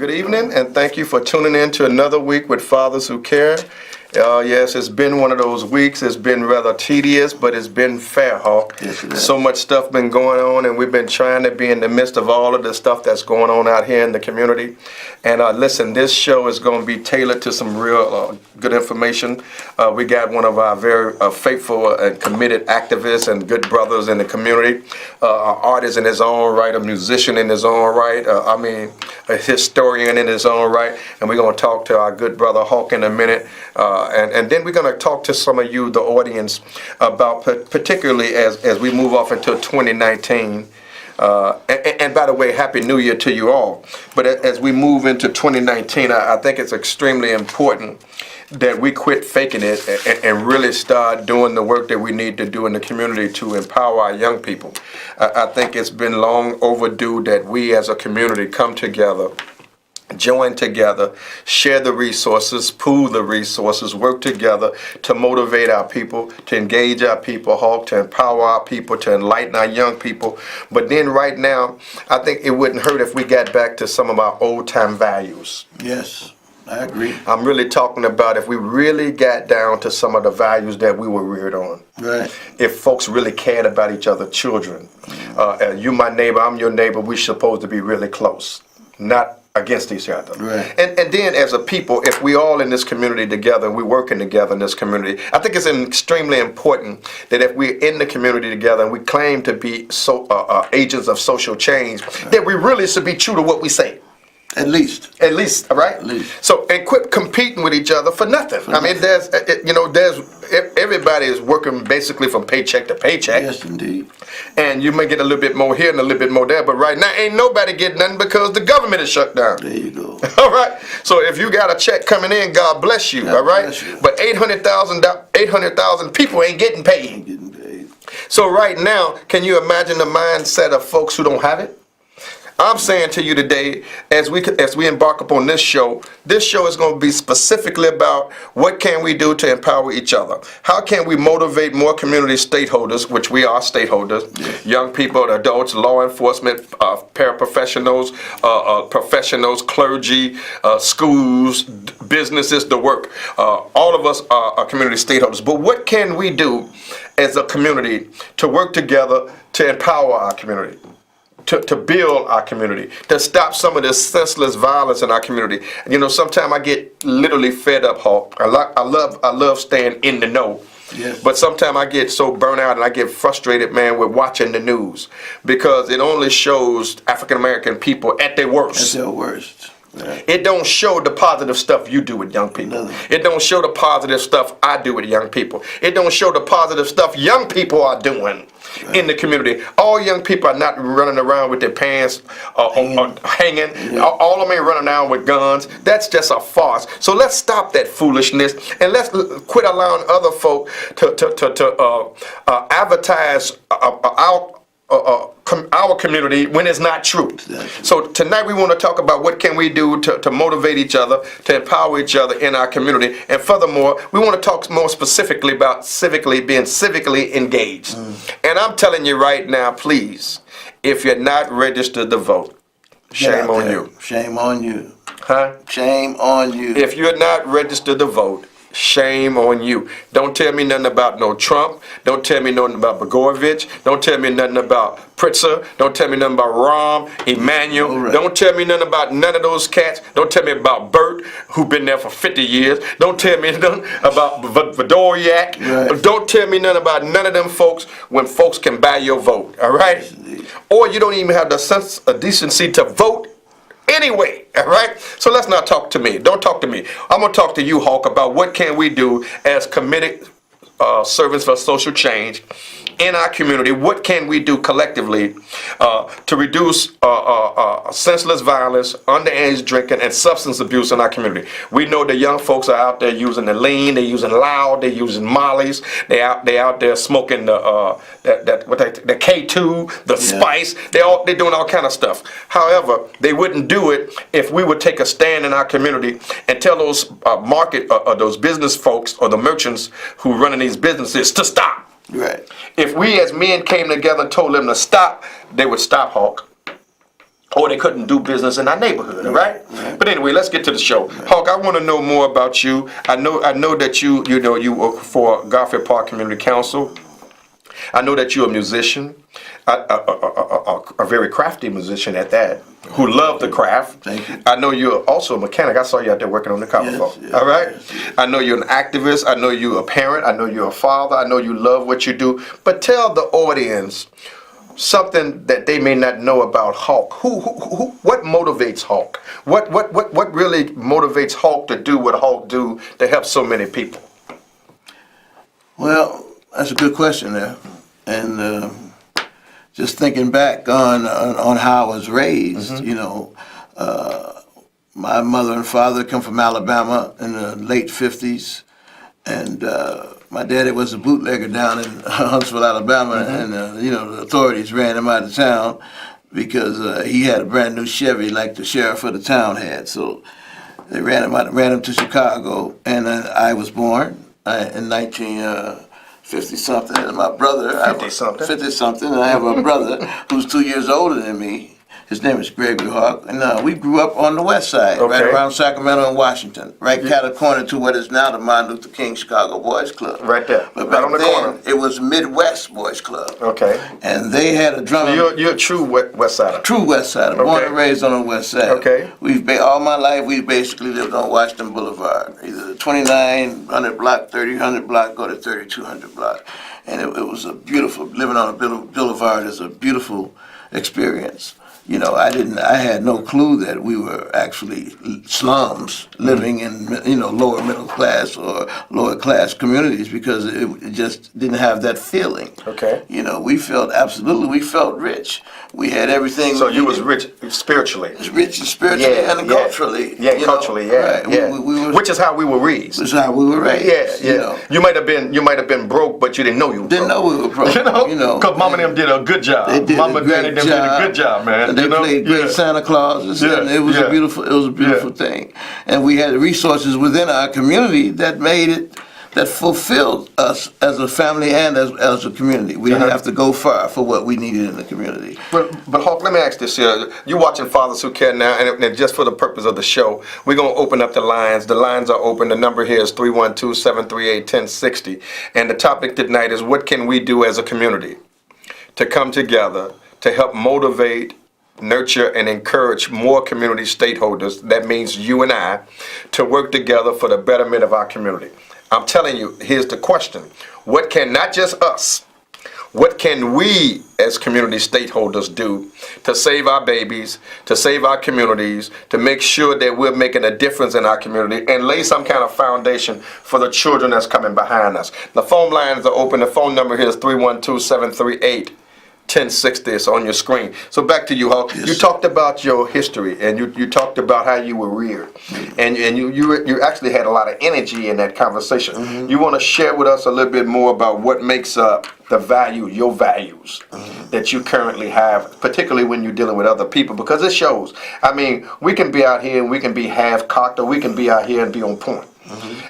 Good evening, and thank you for tuning in to another week with Fathers Who Care. Yes, it's been one of those weeks. It's been rather tedious, but it's been fair, Hawk. Yes, it is. So much stuff been going on, and we've been trying to be in the midst of all of the stuff that's going on out here in the community. And listen, this show is going to be tailored to some real good information. We got one of our very faithful and committed activists and good brothers in the community, an artist in his own right, a musician in his own right, a historian in his own right. And we're going to talk to our good brother Hawk in a minute. And then we're going to talk to some of you, the audience, about particularly as we move off into 2019. And by the way, Happy New Year to you all. But as we move into 2019, I think it's extremely important that we quit faking it and really start doing the work that we need to do in the community to empower our young people. I think it's been long overdue that we as a community come together, join together, share the resources, pool the resources, work together to motivate our people, to engage our people, Hawk, to empower our people, to enlighten our young people. But then right now, I think it wouldn't hurt if we got back to some of our old-time values. Yes, I agree. I'm really talking about if we really got down to some of the values that we were reared on. Right. If folks really cared about each other's children. You my neighbor, I'm your neighbor, we're supposed to be really close, not against each other. Right. And then as a people, if we all in this community together, we're working together in this community, I think it's extremely important that if we're in the community together and we claim to be agents of social change, that we really should be true to what we say. At least, all right? At least. So, and quit competing with each other for nothing. I mean, there's everybody is working basically from paycheck to paycheck. Yes, indeed. And you may get a little bit more here and a little bit more there, but right now ain't nobody getting nothing because the government is shut down. There you go. All right? So if you got a check coming in, God bless you, God all right? bless you. But 800,000 people ain't getting paid. Getting paid. So right now, can you imagine the mindset of folks who don't have it? I'm saying to you today, as we embark upon this show is going to be specifically about what can we do to empower each other. How can we motivate more community stakeholders, which we are stakeholders, young people, adults, law enforcement, paraprofessionals, professionals, clergy, schools, businesses, the work. All of us are community stakeholders. But what can we do as a community to work together to empower our community? To build our community, to stop some of this senseless violence in our community. You know, sometimes I get literally fed up, Hawk. I love staying in the know. Yes. But sometimes I get so burnt out and I get frustrated, man, with watching the news because it only shows African American people at their worst. At their worst. Right. It don't show the positive stuff you do with young people. No. It don't show the positive stuff I do with young people. It don't show the positive stuff young people are doing in the community. All young people are not running around with their pants hanging. Yeah. All of them ain't running around with guns. That's just a farce. So let's stop that foolishness and let's quit allowing other folk to advertise our community when it's not true. Exactly. So tonight we want to talk about what can we do to motivate each other, to empower each other in our community. And furthermore, we want to talk more specifically about being civically engaged. And I'm telling you right now, please, if you're not registered to vote, shame on you. Shame on you. Huh? Shame on you. If you're not registered to vote, shame on you. Don't tell me nothing about no Trump. Don't tell me nothing about Blagojevich. Don't tell me nothing about Pritzker. Don't tell me nothing about Rahm Emanuel. Right. Don't tell me nothing about none of those cats. Don't tell me about Bert, who been there for 50 years. Don't tell me nothing about Vadoriak. Right. Don't tell me nothing about none of them folks when folks can buy your vote. All right? Yes, Or you don't even have the sense of decency to vote anyway, all right? So let's not talk to me. Don't talk to me. I'm going to talk to you, Hawk, about what can we do as committed servants for social change in our community. What can we do collectively to reduce senseless violence, underage drinking, and substance abuse in our community? We know the young folks are out there using the lean, they're using loud, they're using mollies, they out there smoking the K2, the spice. They're doing all kind of stuff. However, they wouldn't do it if we would take a stand in our community and tell those those business folks or the merchants who running these businesses to stop. Right. If we as men came together and told them to stop, they would stop, Hawk. or they couldn't do business in our neighborhood, all right? But anyway, let's get to the show. Hawk, I want to know more about you. I know that you work for Garfield Park Community Council. I know that you're a musician, a very crafty musician at that, who love the craft. Thank you. I know you're also a mechanic. I saw you out there working on the copper phone. Yes, All right? yes. I know you're an activist. I know you're a parent. I know you're a father. I know you love what you do. But tell the audience something that they may not know about Hawk. What motivates Hawk? What really motivates Hawk to do what Hawk do to help so many people? Well, that's a good question there. And just thinking back on how I was raised, you know, my mother and father come from Alabama in the late 50s. And my daddy was a bootlegger down in Huntsville, Alabama. And, you know, the authorities ran him out of town because he had a brand new Chevy like the sheriff of the town had. So they ran him to Chicago. And then I was born in 1950 something, and my brother 50 something, and I have a brother who's 2 years older than me. His name is Gregory Hawk, and we grew up on the west side, right around Sacramento and Washington, right catty corner to what is now the Martin Luther King Chicago Boys Club. Right there, But right back on the then, corner. it was Midwest Boys Club. Okay. And they had a drummer. You're a true West Sider. True West Side. Born and raised on the West Side. Okay. All my life we basically lived on Washington Boulevard, either the 2900 block, 3000 block, or the 3200 block, and it was a beautiful living on a boulevard is a beautiful experience. You know, I had no clue that we were actually slums living in, you know, lower middle class or lower class communities because it just didn't have that feeling. Okay. You know, we felt rich. We had everything. So you was rich spiritually. Rich spiritually and culturally. Yeah, you culturally, know, yeah, right. yeah. We were, Which is how we were raised. This is how we were raised. Yeah, yeah. You know. You might have been broke, but you didn't know you were Didn't broke. know we were broke. You know, because Mama and them did a good job. They did Mama a and Daddy great them did a good job, man. And they played great Santa Clauses, and it was a beautiful thing. And we had resources within our community that fulfilled us as a family and as a community. We didn't have to go far for what we needed in the community. But Hawk, let me ask this here. You're watching Fathers Who Care now, and just for the purpose of the show, we're going to open up the lines. The lines are open. The number here is 312-738-1060. And the topic tonight is, what can we do as a community to come together to help motivate, nurture, and encourage more community stakeholders, that means you and I, to work together for the betterment of our community? I'm telling you, here's the question. What can, not just us, what can we as community stakeholders do to save our babies, to save our communities, to make sure that we're making a difference in our community and lay some kind of foundation for the children that's coming behind us? The phone lines are open. The phone number here is 312-738-1060. It's on your screen. So back to you, Hawk. Yes. You talked about your history, and you talked about how you were reared, and you actually had a lot of energy in that conversation. You want to share with us a little bit more about what makes up the value, your values that you currently have, particularly when you're dealing with other people, because it shows. I mean, we can be out here and we can be half-cocked, or we can be out here and be on point.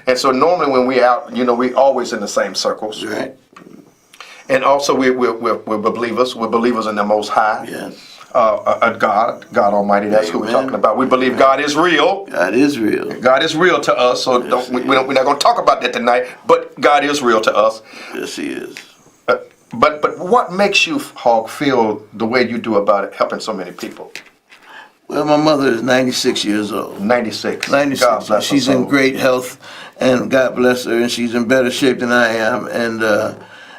And so normally when we're out, you know, we're always in the same circles. Right. And also we're believers. We're believers in the Most High. Yes. God Almighty. That's who we're talking about. We believe God is real. God is real. God is real to us. So we're not going to talk about that tonight. But God is real to us. Yes, He is. But what makes you, Hawk, feel the way you do about it, helping so many people? Well, my mother is 96 years old. 96. 96. God bless She's her in soul. great health, and God bless her, and she's in better shape than I am.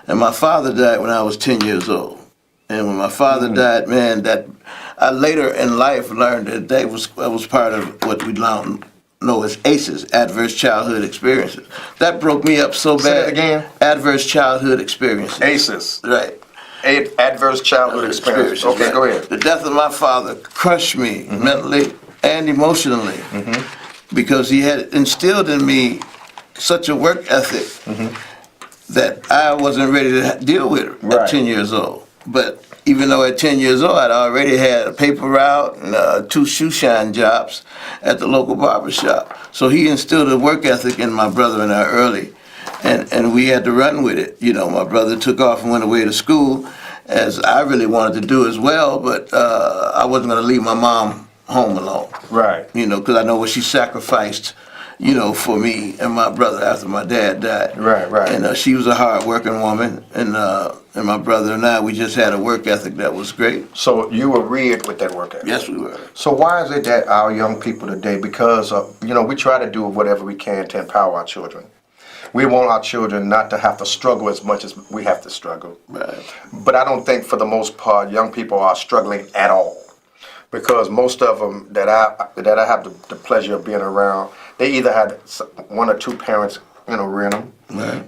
And my father died when I was 10 years old. And when my father died, man, that I later in life learned that was part of what we now know as ACEs, Adverse Childhood Experiences. That broke me up so bad. Say that again. Adverse Childhood Experiences. ACEs. Right. Adverse childhood experiences. Okay, right. go ahead. The death of my father crushed me mentally and emotionally because he had instilled in me such a work ethic that I wasn't ready to deal with at 10 years old. But even though at 10 years old, I'd already had a paper route and 2 shoe shine jobs at the local barber shop. So he instilled a work ethic in my brother and I early. and we had to run with it. You know, my brother took off and went away to school, as I really wanted to do as well, but I wasn't going to leave my mom home alone. Right. You know, because I know what she sacrificed, you know, for me and my brother after my dad died. Right, right. And she was a hard-working woman, and my brother and I, we just had a work ethic that was great. So you were reared with that work ethic. Yes, we were. So why is it that our young people today, because you know, we try to do whatever we can to empower our children. We want our children not to have to struggle as much as we have to struggle. Right. But I don't think for the most part young people are struggling at all. Because most of them that I have the pleasure of being around, they either had one or two parents, you know, rearing them. Right.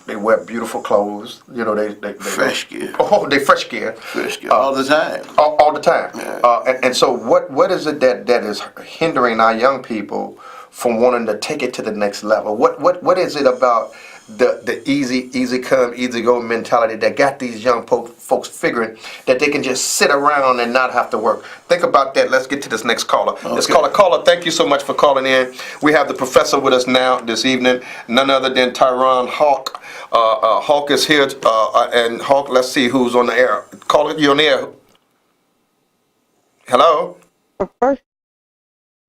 They wear beautiful clothes, you know. They Fresh gear. Oh, they fresh gear. Fresh gear all the time. All the time. Yeah. And so what is it that is hindering our young people from wanting to take it to the next level? What is it about the easy come, easy go mentality that got these young folks figuring that they can just sit around and not have to work? Think about that. Let's get to this next caller. Okay. This caller, thank you so much for calling in. We have the professor with us now this evening, none other than Tyron Hawk. Hawk is here, and Hawk, let's see who's on the air. Caller, you on the air. Hello? First,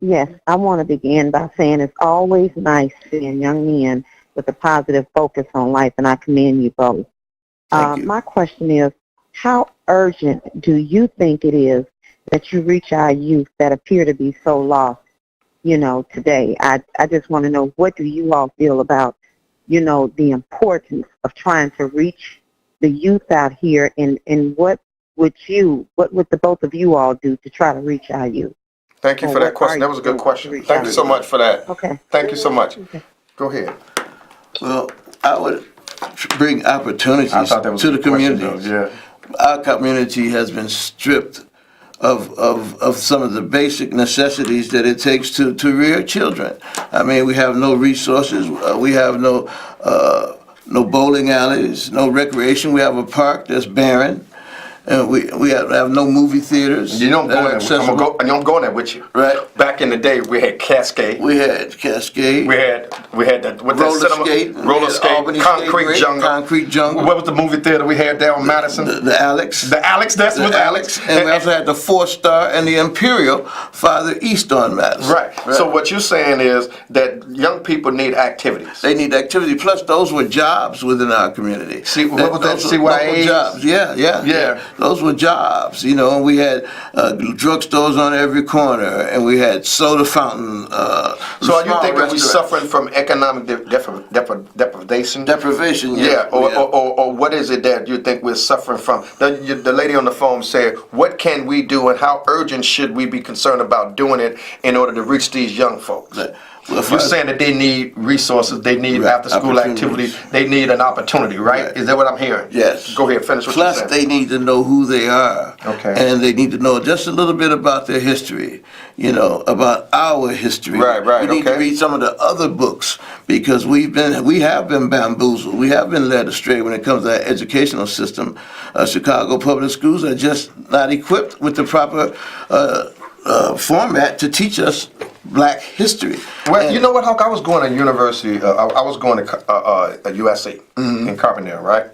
yes, I want to begin by saying it's always nice seeing young men with a positive focus on life, and I commend you both. Thank you. My question is, how urgent do you think it is that you reach our youth that appear to be so lost, you know, today? I just want to know, what do you all feel about, you know, the importance of trying to reach the youth out here, and what would the both of you all do to try to reach our youth? Thank you for that question. That was a good question. Thank you so much for that. Okay. Thank you so much. Okay. Go ahead. Well, I would bring opportunities I thought that was to a the good question, communities. though, Our community has been stripped of some of the basic necessities that it takes to rear children. I mean, we have no resources. We have no bowling alleys, no recreation. We have a park that's barren. And we have no movie theaters. You don't that go are there. accessible. I'm going there with you. Right. Back in the day, we had Cascade. We had Cascade. We had that with Roller that cinema, skate. roller We had skate, Albany concrete Skate Rink, jungle. Concrete Jungle. What was the movie theater we had down in Madison? The Alex. The Alex. That's The what Alex. And we also had the 4-star and the Imperial farther east on Madison. Right. So what you're saying is that young people need activities. They need activity. Plus, those were jobs within our community. See, what was that? Those were CYA? local jobs. Yeah. Those were jobs. You know, and we had drugstores on every corner, and we had soda fountain. So are you thinking we're suffering from economic deprivation? Deprivation. Yeah, or what is it that you think we're suffering from? The lady on the phone said, what can we do and how urgent should we be concerned about doing it in order to reach these young folks? You're saying that they need resources, they need after-school activities, they need an opportunity, right? Right. Is that what I'm hearing? Yes. Go ahead, finish what you're Plus, saying. they need to know who they are. Okay. And they need to know just a little bit about their history, you know, about our history. Right, We need to read some of the other books because we have been bamboozled. We have been led astray when it comes to our educational system. Chicago public schools are just not equipped with the proper format to teach us Black history. Well, you know what, Hawk? I was going to university. I was going to USC in Carbondale, right?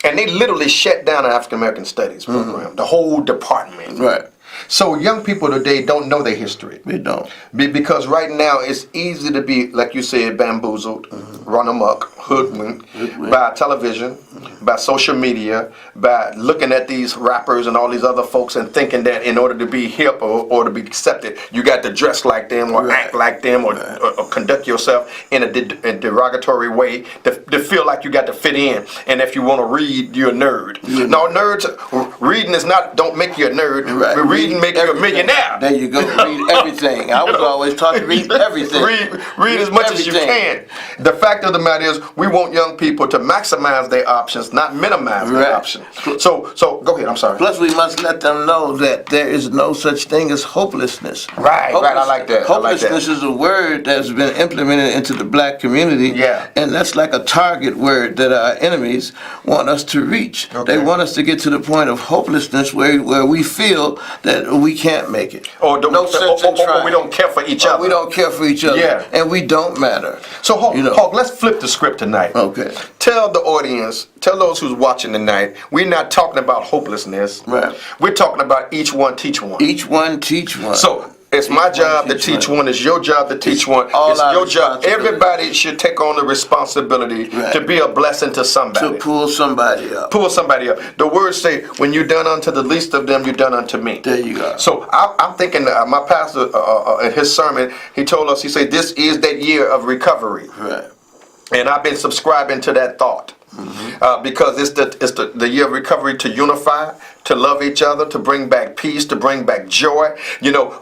And they literally shut down the African American Studies program, the whole department. Right. So young people today don't know their history. They don't. Because right now it's easy to be, like you said, bamboozled, run amok, hoodwinked by television, by social media, by looking at these rappers and all these other folks and thinking that in order to be hip or to be accepted, you got to dress like them or act like them or conduct yourself in a derogatory way to feel like you got to fit in. And if you want to read, you're a nerd. No, nerds, reading is not, don't make you a nerd. Right. Reading make you a millionaire. There you go. Read everything. I was always taught to read everything. Read as much as you can. The fact of the matter is, we want young people to maximize their options, not minimize their options. So go ahead. I'm sorry. Plus, we must let them know that there is no such thing as hopelessness. Right. I like that. Hopelessness is a word that's been implemented into the Black community. Yeah. And that's like a target word that our enemies want us to reach. Okay. They want us to get to the point of hopelessness where we feel that we can't make it. Or no sense in trying. we don't care for each other. We don't care for each other. Yeah. And we don't matter. So Hawk, You know. Hawk, let's flip the script tonight. Okay. Tell the audience, tell those who's watching tonight, we're not talking about hopelessness. Right. We're talking about each one teach one. Each one teach one. So it's my job to teach one. It's your job to teach one. all It's our your job. responsibility. Everybody should take on the responsibility Right. to be a blessing to somebody. to pull somebody up. Pull somebody up. The words say, when you're done unto the least of them, you're done unto me. There you go. So I'm thinking, my pastor, in his sermon, he told us, he said, this is that year of recovery. Right. And I've been subscribing to that thought. Because it's the year of recovery to unify, to love each other, to bring back peace, to bring back joy,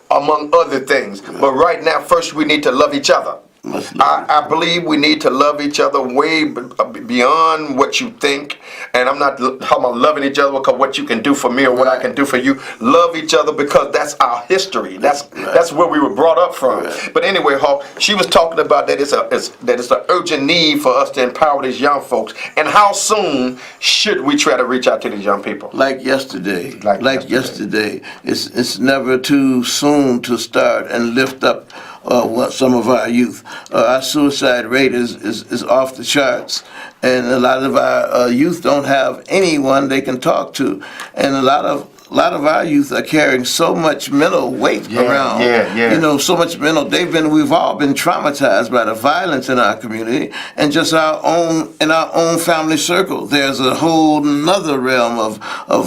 among other things. But right now, first we need to love each other. I believe we need to love each other way beyond what you think. And I'm not talking about loving each other because what you can do for me or what I can do for you. Love each other because that's our history. That's where we were brought up from. Right. But anyway, Hawk, she was talking about that it's an urgent need for us to empower these young folks. And how soon should we try to reach out to these young people? Like yesterday. Like yesterday. It's never too soon to start and lift up some of our youth. Our suicide rate is off the charts, and a lot of our youth don't have anyone they can talk to, and a lot of our youth are carrying so much mental weight around. Yeah. So much mental. We've all been traumatized by the violence in our community, and just in our own family circle. There's a whole nother realm of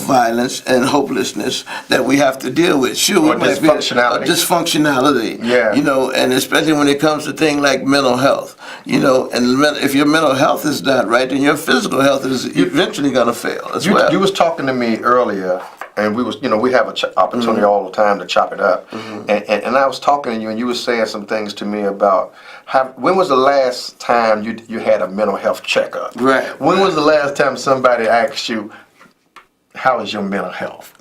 violence and hopelessness that we have to deal with. Sure, Or dysfunctionality. Dysfunctionality. Yeah. And especially when it comes to things like mental health. And if your mental health is not right, then your physical health is eventually going to fail as well. You was talking to me earlier, and we was, we have an opportunity all the time to chop it up. And I was talking to you, and you were saying some things to me about when was the last time you had a mental health checkup? Right. When was the last time somebody asked you, how is your mental health?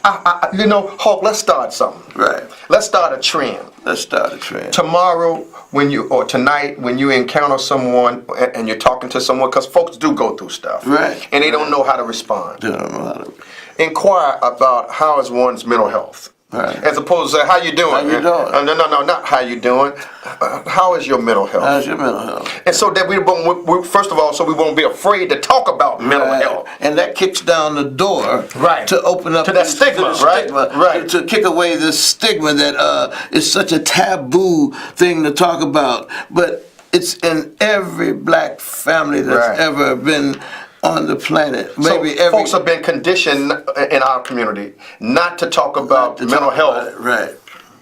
Hawk, let's start something. Right. Let's start a trend. Let's start a trend. Tomorrow, or tonight, when you encounter someone and you're talking to someone, because folks do go through stuff. Right. And they don't know how to respond. They don't know how to. Inquire about how is one's mental health. Right. As opposed to say, how you doing? How you doing? No, not how you doing. How is your mental health? How's your mental health? And so that we first of all, so we won't be afraid to talk about mental Right. health. And that kicks down the door Right. to open up To that stigma, right? Right. To kick away this stigma that is such a taboo thing to talk about. But it's in every black family that's Right. ever been on the planet. So folks have been conditioned in our community not to talk about mental health, right?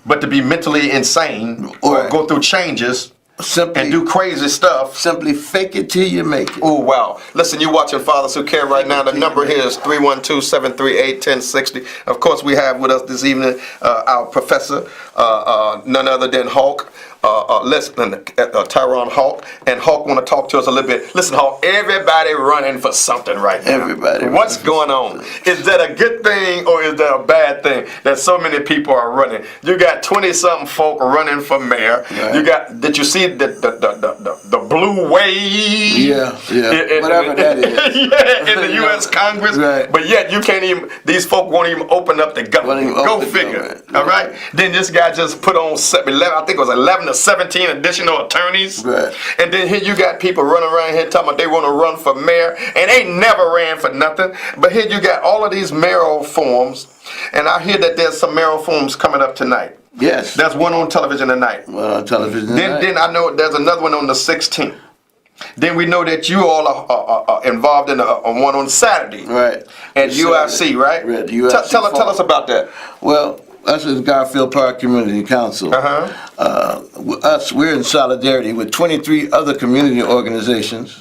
but to be mentally insane or Right. go through changes Simply and do crazy stuff. Simply fake it till you make it. Oh, wow. Listen, you're watching Fathers Who Care right now. The number here is 312-738-1060. Of course, we have with us this evening our professor, none other than Hawk. Tyrone Hawk, and Hawk want to talk to us a little bit. Listen, Hawk, everybody running for something right now. Everybody. What's going on? Is that a good thing or is that a bad thing that so many people are running? You got 20-something folk running for mayor. Right. Did you see the blue wave? Yeah. Whatever that is. Yeah, in the U.S. Congress. Right. But yet you can't even, these folk won't even open up the government. Go figure. All right? Then this guy just put on, I think it was 11 to 17 additional attorneys. Right. And then here you got people running around here talking about they want to run for mayor, and they never ran for nothing. But here you got all of these mayoral forms, and I hear that there's some mayoral forms coming up tonight. Yes. There's one on television tonight. Well, on television. Then I know there's another one on the 16th. Then we know that you all are involved in one on Saturday. Right. At UFC, right? Right. The UFC Tell us about that. Well, us as Garfield Park Community Council, we're in solidarity with 23 other community organizations.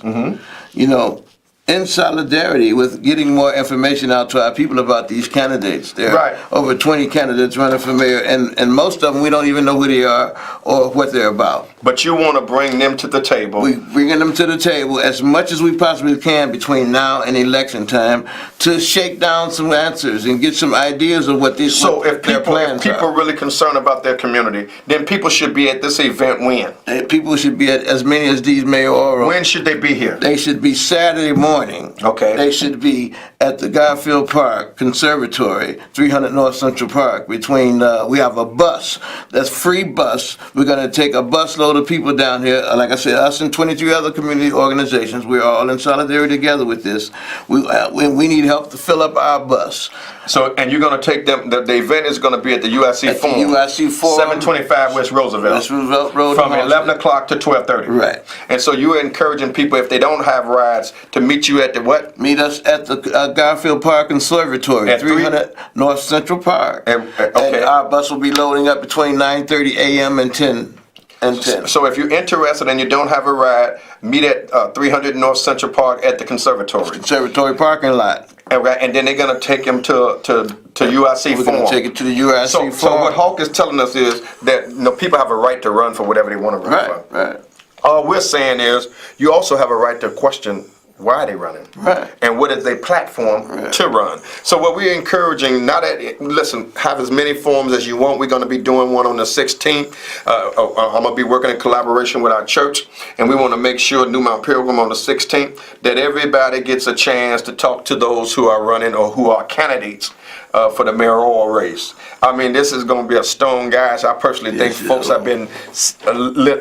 In solidarity with getting more information out to our people about these candidates. There are over 20 candidates running for mayor, and most of them we don't even know who they are or what they're about. But you want to bring them to the table. We're bringing them to the table as much as we possibly can between now and election time to shake down some answers and get some ideas of what these if their plans people are. are really concerned about their community, then people should be at this event when? And people should be at as many as these mayoral. When should they be here? They should be Saturday morning. morning, Okay. they should be at the Garfield Park Conservatory, 300 North Central Park. Between we have a bus, that's free bus. We're going to take a busload of people down here. Like I said, us and 23 other community organizations. We're all in solidarity together with this. We need help to fill up our bus. So, and you're going to take them, the event is going to be at the UIC At the Forum. UIC Forum. 725 West Roosevelt. West Roosevelt Road. From in 11 Hartsville. o'clock to 12:30. Right. And so you're encouraging people, if they don't have rides, to meet you at the what? Meet us at the Garfield Park Conservatory, At 300 North Central Park. Okay. And our bus will be loading up between 9:30 a.m. and 10. So if you're interested and you don't have a ride, meet at 300 North Central Park at the Conservatory. Conservatory parking lot. And then they're going to take them to UIC We're Forum. going to take it to the UIC So Forum. what Hawk is telling us is that people have a right to run for whatever they want to run for. Right. All we're saying is you also have a right to question why they're running. Right. And what is their platform to run. So what we're encouraging, listen, have as many forums as you want. We're going to be doing one on the 16th. I'm going to be working in collaboration with our church, and we want to make sure New Mount Pilgrim on the 16th, that everybody gets a chance to talk to those who are running or who are candidates for the mayoral race. I mean, this is going to be a stone, guys. I personally think folks have been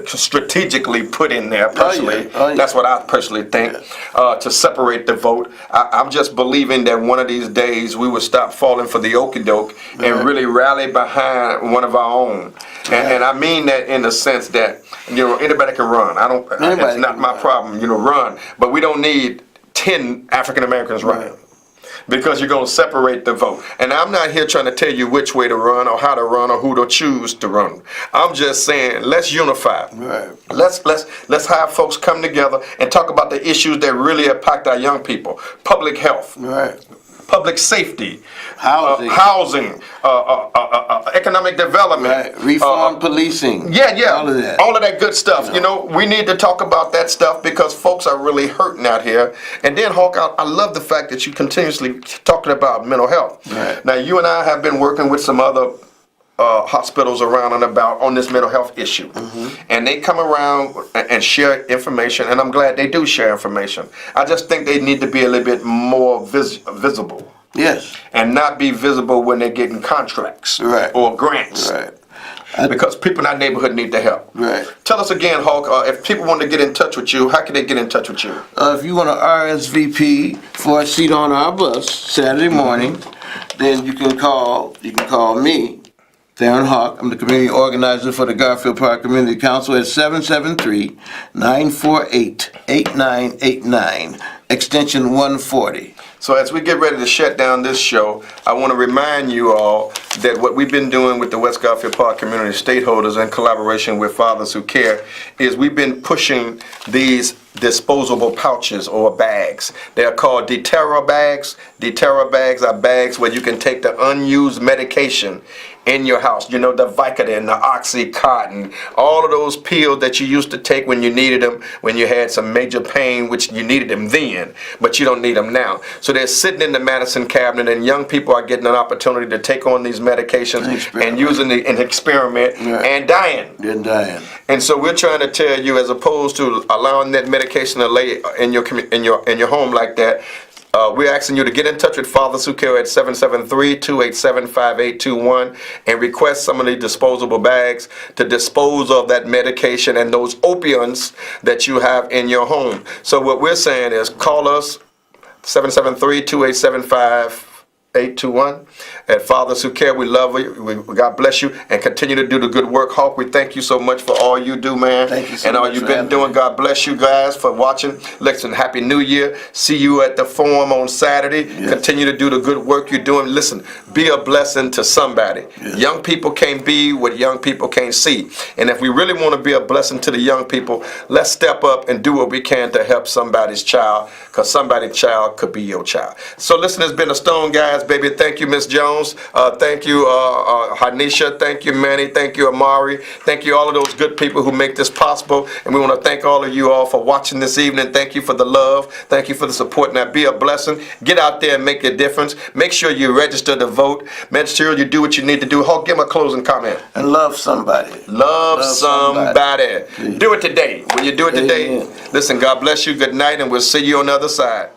strategically put in there, personally. Oh, yeah. That's what I personally think, to separate the vote. I'm just believing that one of these days we will stop falling for the okie doke and really rally behind one of our own. And I mean that in the sense that, anybody can run. It's not my problem, run. But we don't need 10 African Americans running. Because you're going to separate the vote. And I'm not here trying to tell you which way to run or how to run or who to choose to run. I'm just saying, let's unify. Right. Let's have folks come together and talk about the issues that really impact our young people. Public health. Right. Public safety. Housing. Economic development. Right. Reform policing. Yeah. All of that. Good stuff. We need to talk about that stuff because folks are really hurting out here. And then, Hawk, I love the fact that you continuously talking about mental health. Right. Now, you and I have been working with some other hospitals around and about on this mental health issue. And they come around and share information, and I'm glad they do share information. I just think they need to be a little bit more visible. Yes. And not be visible when they're getting contracts or grants. Right. Because people in our neighborhood need the help. Right. Tell us again, Hawk, if people want to get in touch with you, how can they get in touch with you? If you want to RSVP for a seat on our bus Saturday morning, then you can call me, Theron Hawk. I'm the community organizer for the Garfield Park Community Council at 773-948-8989, extension 140. So as we get ready to shut down this show, I want to remind you all that what we've been doing with the West Garfield Park community stakeholders in collaboration with Fathers Who Care is we've been pushing these disposable pouches or bags. They are called deterra bags. Deterra bags are bags where you can take the unused medication in your house. The Vicodin, the Oxycontin, all of those pills that you used to take when you needed them, when you had some major pain, which you needed them then, but you don't need them now. So they're sitting in the medicine cabinet, and young people are getting an opportunity to take on these medications and using an experiment and dying. Then dying. And so we're trying to tell you, as opposed to allowing that medication to lay in your home like that, we're asking you to get in touch with Fathers Who Care at 773-287-5821 and request some of the disposable bags to dispose of that medication and those opioids that you have in your home. So what we're saying is call us 773-287-5821 at Fathers Who Care. We love you. God bless you and continue to do the good work. Hawk, we thank you so much for all you do, man. Thank you so and all much you've for been having doing. me. God bless you guys for watching. Listen, Happy New Year. See you at the forum on Saturday. Yes. Continue to do the good work you're doing. Listen, be a blessing to somebody. Yes. Young people can't be what young people can't see. And if we really want to be a blessing to the young people, let's step up and do what we can to help somebody's child, because somebody's child could be your child. So listen, it's been a Stone Guys, baby. Thank you, Miss Jones. Thank you, Hanisha. Thank you, Manny. Thank you, Amari. Thank you, all of those good people who make this possible. And we want to thank all of you all for watching this evening. Thank you for the love. Thank you for the support. Now be a blessing. Get out there and make a difference. Make sure you register to vote. Make sure you do what you need to do. Hawk, give him a closing comment. And love somebody. Love somebody. Please. Do it today. When you do it today, Amen. listen, God bless you. Good night, and we'll see you on the other side.